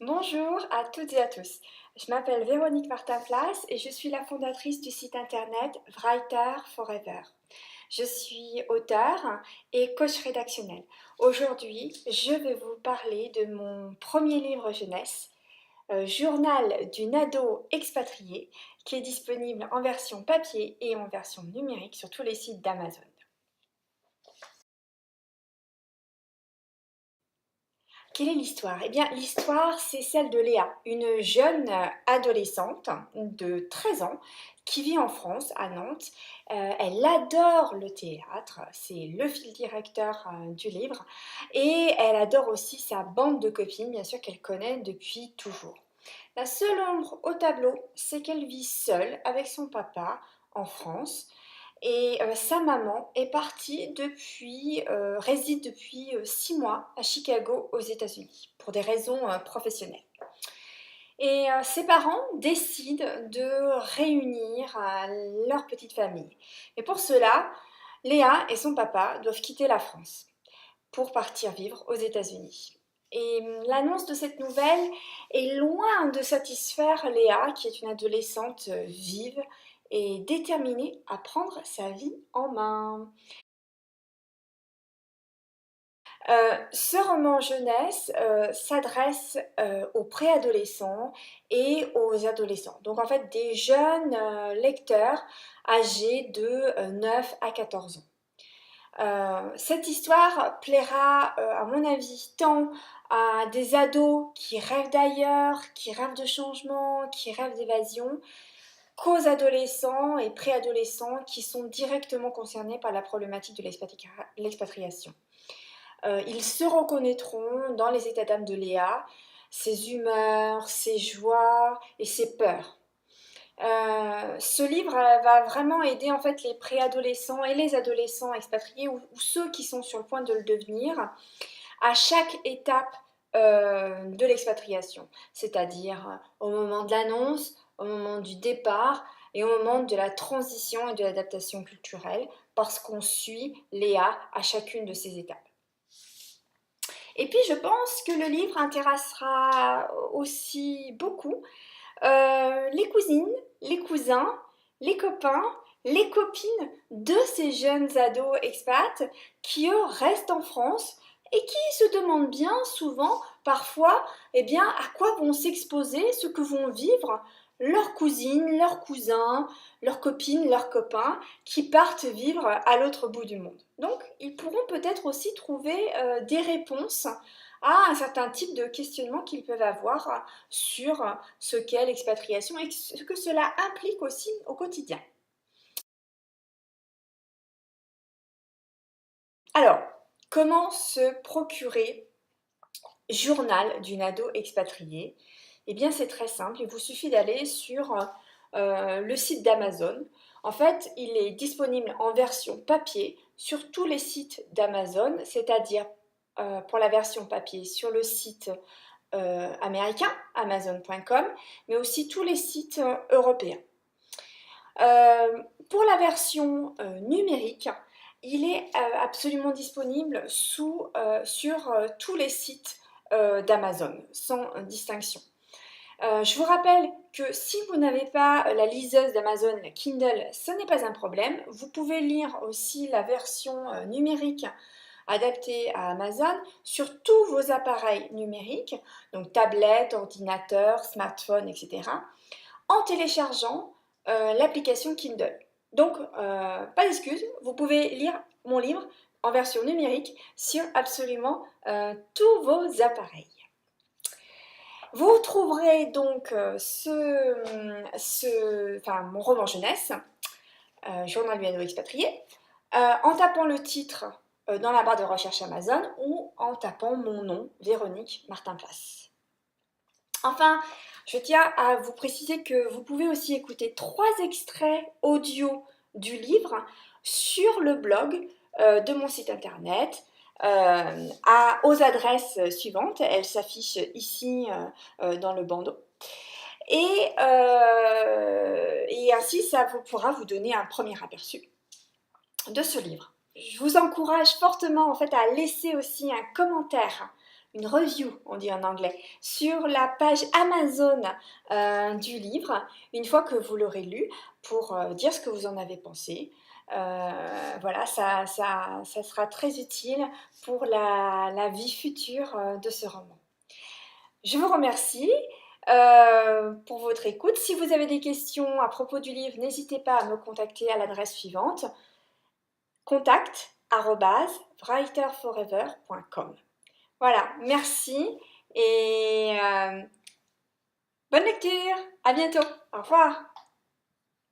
Bonjour à toutes et à tous. Je m'appelle Véronique Martin-Place et je suis la fondatrice du site internet Writer Forever. Je suis auteure et coach rédactionnel. Aujourd'hui, je vais vous parler de mon premier livre jeunesse, Journal d'une ado expatriée, qui est disponible en version papier et en version numérique sur tous les sites d'Amazon. Quelle est l'histoire? Eh bien, l'histoire, c'est celle de Léa, une jeune adolescente de 13 ans qui vit en France, à Nantes. Elle adore le théâtre, c'est le fil directeur du livre, et elle adore aussi sa bande de copines, bien sûr, qu'elle connaît depuis toujours. La seule ombre au tableau, c'est qu'elle vit seule avec son papa en France. Et sa maman est partie réside depuis 6 mois à Chicago aux États-Unis pour des raisons professionnelles. Et ses parents décident de réunir leur petite famille. Et pour cela, Léa et son papa doivent quitter la France pour partir vivre aux États-Unis. Et l'annonce de cette nouvelle est loin de satisfaire Léa, qui est une adolescente vive et déterminée à prendre sa vie en main. Ce roman jeunesse s'adresse aux préadolescents et aux adolescents. Donc en fait des jeunes lecteurs âgés de 9 à 14 ans. Cette histoire plaira, à mon avis, tant à des ados qui rêvent d'ailleurs, qui rêvent de changement, qui rêvent d'évasion, qu'aux adolescents et préadolescents qui sont directement concernés par la problématique de l'expatriation. Ils se reconnaîtront dans les états d'âme de Léa, ses humeurs, ses joies et ses peurs. Ce livre va vraiment aider en fait les préadolescents et les adolescents expatriés ou ceux qui sont sur le point de le devenir à chaque étape de l'expatriation, c'est-à-dire au moment de l'annonce, au moment du départ et au moment de la transition et de l'adaptation culturelle, parce qu'on suit Léa à chacune de ces étapes. Et puis je pense que le livre intéressera aussi beaucoup les cousines, les cousins, les copains, les copines de ces jeunes ados expats qui eux restent en France et qui se demandent bien souvent parfois eh bien, à quoi vont s'exposer, ce que vont vivre leurs cousines, leurs cousins, leurs copines, leurs copains qui partent vivre à l'autre bout du monde. Donc ils pourront peut-être aussi trouver des réponses à un certain type de questionnement qu'ils peuvent avoir sur ce qu'est l'expatriation et ce que cela implique aussi au quotidien. Alors, comment se procurer Journal d'une ado expatriée? Eh bien, c'est très simple, il vous suffit d'aller sur le site d'Amazon. En fait, il est disponible en version papier sur tous les sites d'Amazon, c'est-à-dire pour la version papier sur le site américain, amazon.com, mais aussi tous les sites européens. Pour la version numérique, il est absolument disponible sur tous les sites d'Amazon, sans distinction. Je vous rappelle que si vous n'avez pas la liseuse d'Amazon Kindle, ce n'est pas un problème. Vous pouvez lire aussi la version numérique adaptée à Amazon sur tous vos appareils numériques, donc tablettes, ordinateurs, smartphones, etc., en téléchargeant l'application Kindle. Donc, pas d'excuse, vous pouvez lire mon livre en version numérique sur absolument tous vos appareils. Vous trouverez donc mon roman jeunesse, Journal du ado expatrié, en tapant le titre dans la barre de recherche Amazon ou en tapant mon nom, Véronique Martin-Place. Enfin, je tiens à vous préciser que vous pouvez aussi écouter 3 extraits audio du livre sur le blog de mon site internet aux adresses suivantes. Elles s'affichent ici dans le bandeau. Et ainsi, ça pourra vous donner un premier aperçu de ce livre. Je vous encourage fortement en fait à laisser aussi un commentaire une review, on dit en anglais, sur la page Amazon du livre, une fois que vous l'aurez lu, pour dire ce que vous en avez pensé. Voilà, ça sera très utile pour la vie future de ce roman. Je vous remercie pour votre écoute. Si vous avez des questions à propos du livre, n'hésitez pas à me contacter à l'adresse suivante: contact@writerforever.com. Voilà, merci et bonne lecture. À bientôt. Au revoir.